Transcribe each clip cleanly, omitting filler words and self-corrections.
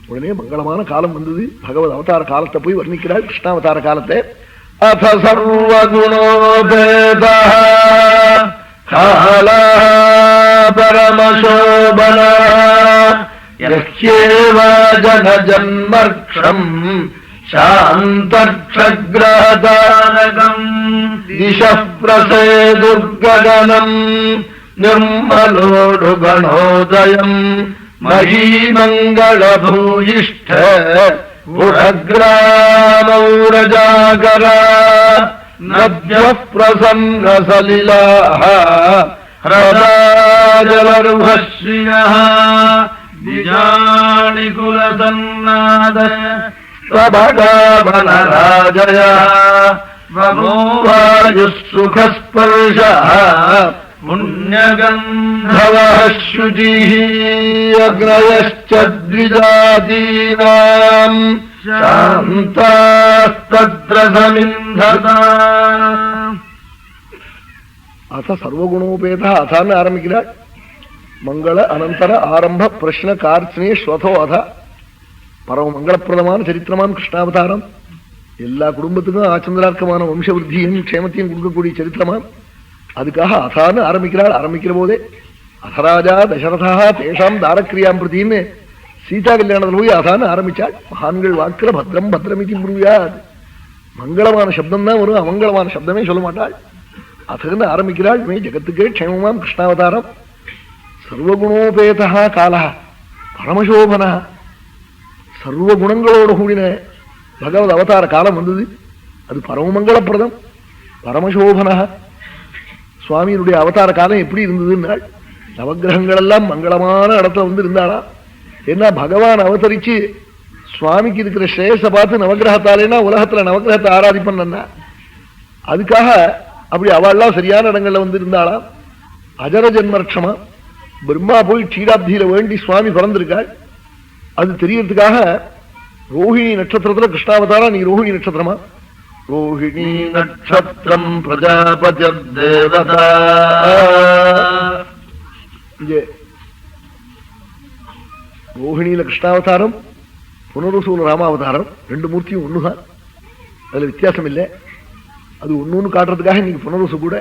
உடனே மங்களமான காலம் வந்தது. பகவத் அவதார காலத்தை போய் வர்ணிக்கிறாள், கிருஷ்ணாவதார காலத்தை. அத சர்வகுணோபேதா காலா பரமசோபனா யஸ்யேவ ஜனஜன்மர்க்ஷம் சாந்தக்ஷக்ரஹதானகம் திசः பிரசேதுர்ககனம் நிர்மலோடுகணோதயம் மஹீமங்களபூயிஷ்ட உரக்ராமௌரஜாகரா நத்யः பிரசன்னசலிலாः ஹ்ரதாஜலருஹஸ்ரீயः திஜாணிகுலசன்னாதய ஸ்வபகாவனராஜயः வபோவாயுः சுகஸ்பர்ஷः புண்ணியகந்தவः சுச்சிः அக்னயश्च த்விஜாதீனாம் சாந்தாஸ்தத்ர சமிந்ததா. அத சர்வகுணோபேதா அதான்னு ஆரம்பிக்கிறாள். மங்கள அனந்தர ஆரம்ப பிரஷ்ன கார்ச்சனே ஸ்வதோ அத. பரம மங்களப்பிரதமான சரித்திரமான கிருஷ்ணாவதாரம். எல்லா குடும்பத்துக்கும் ஆச்சந்திரார்க்கமான வம்சவருத்தியும் க்ஷேமத்தையும் கொடுக்கக்கூடிய சரித்திரமான். அதுக்காக அதான்னு ஆரம்பிக்கிறாள். ஆரம்பிக்கிற போதே அசராஜா தசரதா தேஷாம் தாரக்கிரியாம் பிரதின்னு சீதா கல்யாணத்தில் போய் அதான்னு ஆரம்பிச்சாள். மகான்கள் வாக்குல பத்ரம் பத்ரமிதி புரியா. மங்களமான சப்தம் தான் வரும், அமங்கலமான சப்தமே சொல்ல மாட்டாள். அதுன்னு ஆரம்பிக்கிறாள். மே ஜகத்துக்கே க்ஷேமமாம் கிருஷ்ணாவதாரம். சர்வகுணோபேதா காலா பரமசோபனா. சர்வ குணங்களோடு கூடின பகவத் அவதார காலம் வந்தது. அது பரமமங்களப்பிரதம், பரமசோபனா. சுவாமியினுடைய அவதார காலம் எப்படி இருந்ததுன்னாள். நவகிரகங்கள் எல்லாம் மங்களமான இடத்துல வந்து இருந்தாளா. ஏன்னா பகவான் அவதரிச்சு சுவாமிக்கு இருக்கிற ஸ்ரேயஸ பார்த்து நவகிரகத்தாலேனா உலகத்துல நவகிரகத்தை ஆராதிப்பண்ணா. அதுக்காக அப்படி அவள்லாம் சரியான இடங்கள்ல வந்து இருந்தாளாம். அஜர ஜன்மர்ஷமா பிரம்மா போய் க்ஷீராப்தியில வேண்டி சுவாமி பிறந்திருக்காள். அது தெரியறதுக்காக ரோஹிணி நட்சத்திரத்துல கிருஷ்ணாவதாரம். நீ ரோஹிணி நட்சத்திரமா? ரோஹிணி நட்சத்திரம் பிரஜாபதி தேவதா. ரோஹிணியில கிருஷ்ணாவதாரம், புனருசூல ராமாவதாரம். ரெண்டு மூர்த்தியும் ஒண்ணுதான், அதுல வித்தியாசம் இல்லை. அது ஒண்ணு காட்டுறதுக்காக இன்னைக்கு புனருசு கூட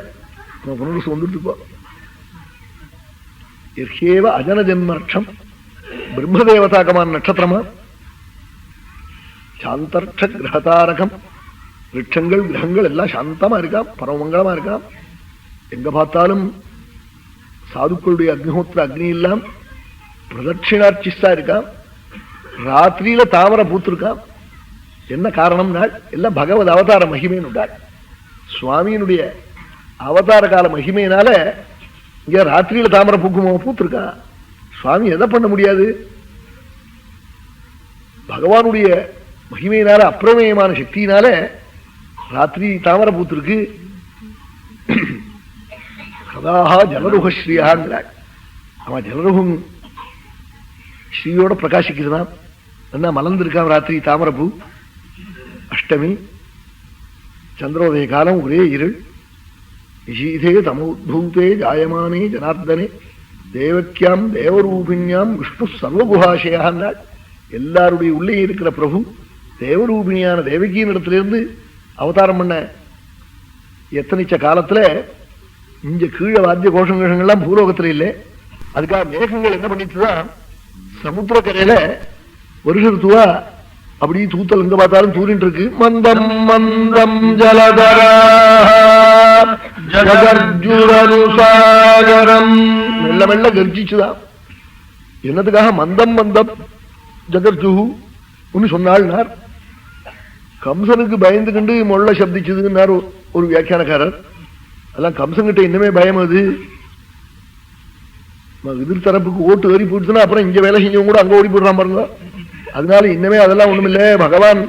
புனருசு வந்துட்டு இருக்கோம். யர்ஹேவ அஜன ஜன்மர்ஷம் பிரம்மதேவதாகமான நட்சத்திரமா. சாந்தர்ஷ கிரகதாரகம். விரட்சங்கள் கிரகங்கள் எல்லாம் சாந்தமா இருக்காம், பரமமங்களமா இருக்காம். எங்க பார்த்தாலும் சாதுக்களுடைய அக்னிஹோத்திர அக்னி எல்லாம் பிரதட்சிணார்ச்சிஸ்தா இருக்காம். ராத்திரியில தாமரை பூத்திருக்காம். என்ன காரணம்னா எல்லாம் பகவத் அவதார மகிமையினுட்டாள். சுவாமியினுடைய அவதார கால மகிமையினால இங்க ராத்திரியில தாமரை பூக்குமோ பூத்திருக்கா. சுவாமி எதை பண்ண முடியாது. பகவானுடைய மகிமையினால அப்பிரமேயமான சக்தியினால ராத்திரி தாமரை பூத்திருக்கு. கதாஹா ஜலருஹஸ்ரீயாங்கிறாள். அவன் ஜலருகம் ஸ்ரீயோட பிரகாசிக்கிறதான். என்ன மலர்ந்திருக்கான் ராத்திரி தாமரப்பூ. அஷ்டமி சந்திரோதய காலம், ஒரே இருள். நிஷீதே தமோத்பூதே ஜாயமானே ஜனார்தனே தேவக்கியாம் தேவரூபிணியாம் விஷ்ணு சர்வகுஹாசயான்னாள். எல்லாருடைய உள்ளே இருக்கிற பிரபு தேவரூபிணியான தேவகியின் இடத்திலிருந்து அவதாரம் பண்ண எத்தனைச்ச காலத்துல இங்க கீழே வாத்திய கோஷங்கள்லாம் பூலோகத்துல இல்லை. அதுக்காக மேகங்கள் என்ன பண்ணிட்டுதான் சமுத்திரக்கரையில வருஷ ருத்துவா அப்படி தூத்தல் எங்க பார்த்தாலும் தூரிட்டு இருக்கு. மந்தம் மந்தம் ஜலதரா ஜகர்ஜுரனுசாகரம். மெல்ல மெல்ல கர்ஜிச்சுதான். என்னதுக்காக மந்தம் மந்தம் ஜகர்ஜுஹு ஒன்னு சொன்னாள்னார். கம்சனுக்கு பயந்து கண்டு மொள்ள சப்திச்சதுன்னார் ஒரு வியாக்கியானக்காரர். அதெல்லாம் கம்சன்கிட்ட இன்னுமே பயம். அது எதிர்த்தரப்புக்கு ஓட்டு ஏறி போயிடுச்சுன்னா அப்புறம் இங்க வேலை செஞ்சவங்க கூட அங்க ஓடி போடுறான் பாருங்க. அதனால இன்னமே அதெல்லாம் ஒண்ணுமில்லை. பகவான்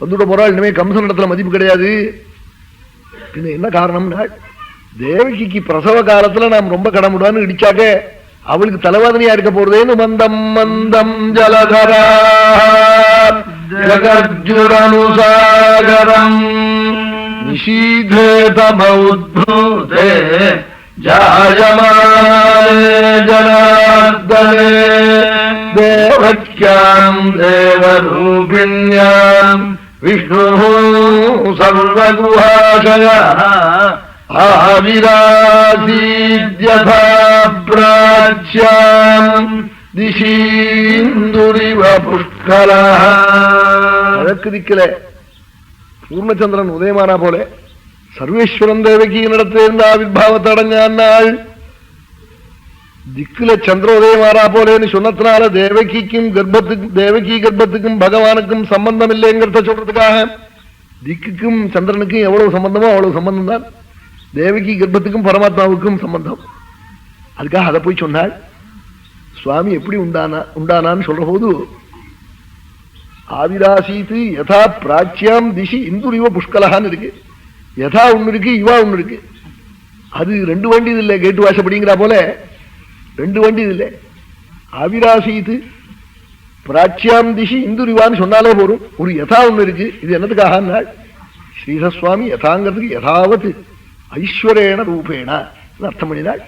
வந்துட போறாள். இனிமே கம்சன் இடத்துல மதிப்பு கிடையாது. என்ன காரணம்னா தேவகிக்கு பிரசவ காலத்துல நாம் ரொம்ப கடமுடான்னு இடிச்சாக்க அவளுக்கு தலைவாதனையா இருக்க போறதேன்னு மந்தம் மந்தம் ஜலதரா ஜகர்ஜுரனுசாகரம் நிஷீதே தமௌத்பூதே ஜாயமானே ஜனார்தனே தேவக்யாம் தேவரூபிண்யாம் விஷ்ணு சர்வகுஹாசயः ஆவிராசீத்யதா பிராச்யாம் திசீந்துரிவ புஷ்கலः. வழக்கு திக்கில பூர்ணச்சந்திரன் உதயமானா போல சர்வேஸ்வரன் தேவகி நடத்திருந்த ஆவிர்வாவத்தை அடைஞ்சான் நாள். திக்குல சந்திரோதயமாறா போலேன்னு சொன்னதுனால தேவகிக்கும் கர்ப்பத்துக்கும் பகவானுக்கும் சம்பந்தம் இல்லைங்கிறத சொல்றதுக்காக திக்குக்கும் சந்திரனுக்கும் எவ்வளவு சம்பந்தமோ அவ்வளவு சம்பந்தம் தான் தேவகி கர்ப்பத்துக்கும் பரமாத்மாவுக்கும் சம்பந்தம். அதுக்காக அதை போய் சொன்னாள். சுவாமி எப்படி உண்டானான்னு சொல்ற போது ஆவிராசீத்து யதா பிராச்சியாம் திசி இந்துரிவ புஷ்கலகான்னு இருக்கு. யதா ஒண்ணு இருக்கு, இவா ஒண்ணு இருக்கு. அது ரெண்டு வேண்டியது இல்லை. கேட்டு வாசப்படிங்கிற போல ரெண்டு வேண்டியது இல்லை. ஆவிராசீத்து பிராச்சியாம் திசி இந்துரிவான்னு சொன்னாலே போரும். ஒரு யதா ஒண்ணு இருக்கு. இது என்னத்துக்காக ஸ்ரீதசுவாமி யதாங்கிறதுக்கு யதாவது ஐஸ்வரேன ரூபேன அர்த்தம் பண்ணினாள்.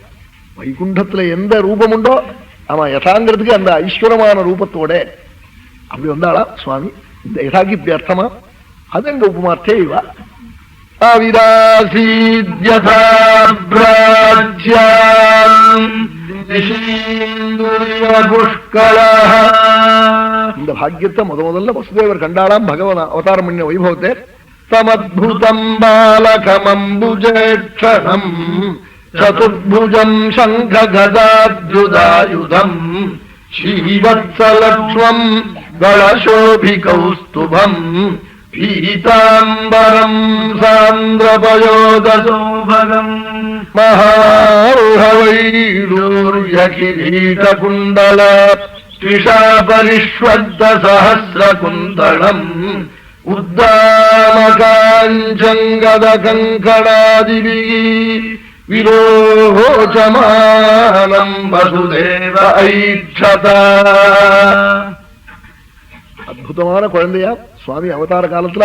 வைகுண்டத்துல எந்த ரூபம் உண்டோ ஆமா யதாங்கிறதுக்கு அந்த ஐஸ்வரமான ரூபத்தோட அப்படி வந்தாளா சுவாமி. இந்த யதாக்கு இப்படி அர்த்தமா? அது எங்க உபமார்த்தே இவா அவிராசீத்யதா பிராச்யாம் புஷ்கலः. இந்த பாக்கியத்தை முதல்ல வசுதேவர் கண்டாளாம். பகவான் அவதாரம் பண்ண வைபவத்தை தமத்புதம் பாலகமம்புஜேக்ஷணம் சதுர்புஜம் சங்ககதாத்யுதாயுதம் ஸ்ரீவத்ஸலக்ஷ்மம் கலசோபிகௌஸ்துபம் பீதாம்பரம் சாந்திரபயோதசோபகம் மகாருஹவைடூர்யகிரீடகுண்டல த்விஷாபரிஷ்வத்தசஹஸ்ரகுந்தளம் உத்தாமகாஞ்சங்கதகங்கணாதிபிः விரோச்சமானம் வசுதேவ ஐக்ஷதா. அற்புதமான குழந்தையா சுவாமி அவதார காலத்துல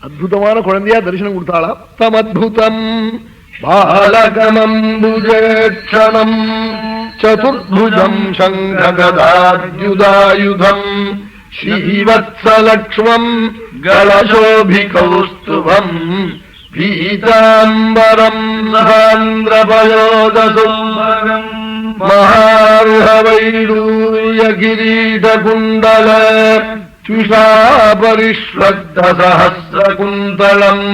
அற்புதமான குழந்தையா தரிசனம் கொடுத்தாளாம். தமத்புதம் பாலகமம்புஜேக்ஷணம் சதுர்புஜம் சங்ககதாத்யுதாயுதம் ஸ்ரீவத்ஸலக்ஷ்மம் கலசோபிகௌஸ்துபம் பீதாம்பரம் சாந்திரபயோதசோபகம் மகார்ஹவைடூர்யகிரீடகுண்டல த்விஷாபரிஷ்வத்தசஹஸ்ரகுந்தளம்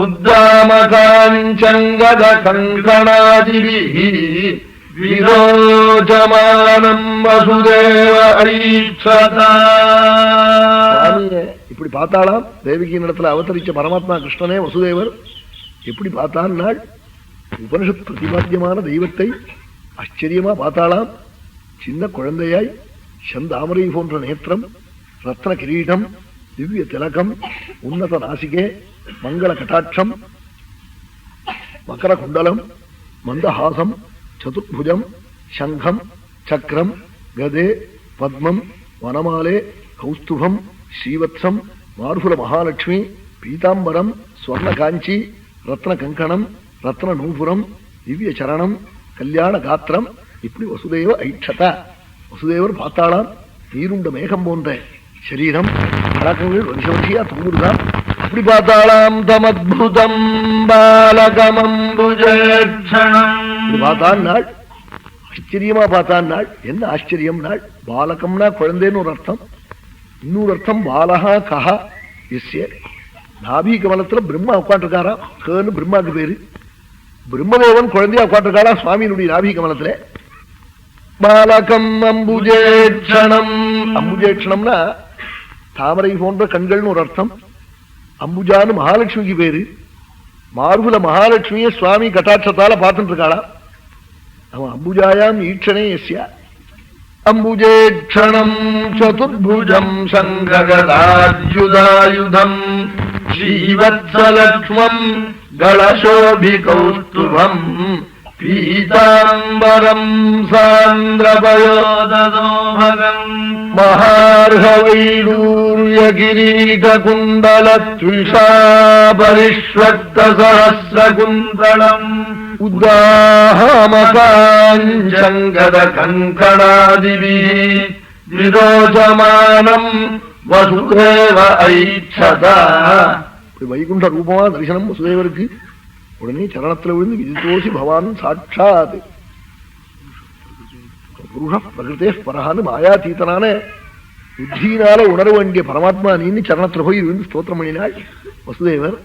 உத்தாமகாஞ்சங்கதகங்கணாதிபிः விரோச்சமானம் வசுதேவ ஐக்ஷதா. இப்படி பார்த்தாலாம். தேவகியின் இடத்துல அவதரிச்ச பரமாத்மா கிருஷ்ணனே வசுதேவர் எப்படி பார்த்தான் நாள். உபனிஷத் பிரதிபாத்தியமான தெய்வத்தை ஆச்சரியமா பார்த்தாலாம். சின்ன குழந்தையாய் செந்தாமரை போன்ற நேத்திரம், ரத்ன கிரீடம், திவ்ய திலகம், உன்னத நாசிகே, மங்கள கட்டாட்சம், மகர குண்டலம், மந்தஹாசம், சதுர்புஜம், சங்கம், சக்கரம், கதே, பத்மம், வனமாலே, கௌஸ்துபம், ஸ்ரீவத்சம், மார்புல மகாலட்சுமி, பீதாம்பரம், ஸ்வர்ண காஞ்சி, ரத்ன கங்கணம், ரத்ன நூபுரம், திவ்ய சரணம், கல்யாண காத்திரம். இப்படி வசுதேவ ஐக்ஷதா. வசுதேவர் பார்த்தாளாம். நீருண்ட மேகம் போன்ற சரீரம், பழக்கங்கள் வருஷ வருஷியா தூங்குதான். அப்படி பார்த்தாளாம். தமத்புதம் பாலகமம்புஜேக்ஷணம் பார்த்தான் நாள். ஆச்சரியமா பார்த்தான் நாள். என்ன ஆச்சரியம் நாள். பாலகம்னா குழந்தைன்னு ஒரு அர்த்தம். இன்னொரு அர்த்தம் பாலகா கஹா எஸ்ய. நாபி கமலத்துல பிரம்மா உட்காந்துருக்காரா. கேன்னு பிரம்மாக்கு பேரு. பிரம்மதேவன் குழந்தையா உட்காந்துருக்காரா சுவாமியினுடைய நாபி கமலத்துல. பாலகம் அம்புஜேக்ஷணம். அம்புஜேக்ஷணம்னா தாமரை போன்ற கண்கள்னு ஒரு அர்த்தம். அம்புஜான்னு மகாலட்சுமிக்கு பேரு. மார்புல மகாலட்சுமியை சுவாமி கட்டாட்சத்தால பார்த்துட்டு இருக்காளா. அவன் அம்புஜாயாம் ஈட்சணே எஸ்யா. அம்புஜேக்ஷணம் சதுர்புஜம் சங்ககதாத்யுதாயுதம் ஸ்ரீவத்ஸலக்ஷ்மம் கலசோபிகௌஸ்துபம் பீதாம்பரம் சாந்திரபயோதோமகம் மகார்ஹவைடூர்ய கிரீட குண்டலத்விஷா பரிஷ்வக்த சஹஸ்ரகுந்தளம் உத்தாஹமகாஞ்சங்கத கங்கணாதிபி விரோஜமானம் வசுதேவ ஐச்சதா. வைகுண்ட ரூபமா தரிசனம் வசுதேவருக்கு. உடனே சரணத்துல விழுந்து விதித்தோசி பவான் சாட்சாத் புருஷ பிரகிருத்தே பரஹான்னு மாயாதீதனான புத்தியினால உணர வேண்டிய பரமாத்மா நீன்னு சரணத்துல போய் விழுந்து ஸ்தோத்திரம் பண்ணினாள் வசுதேவர்.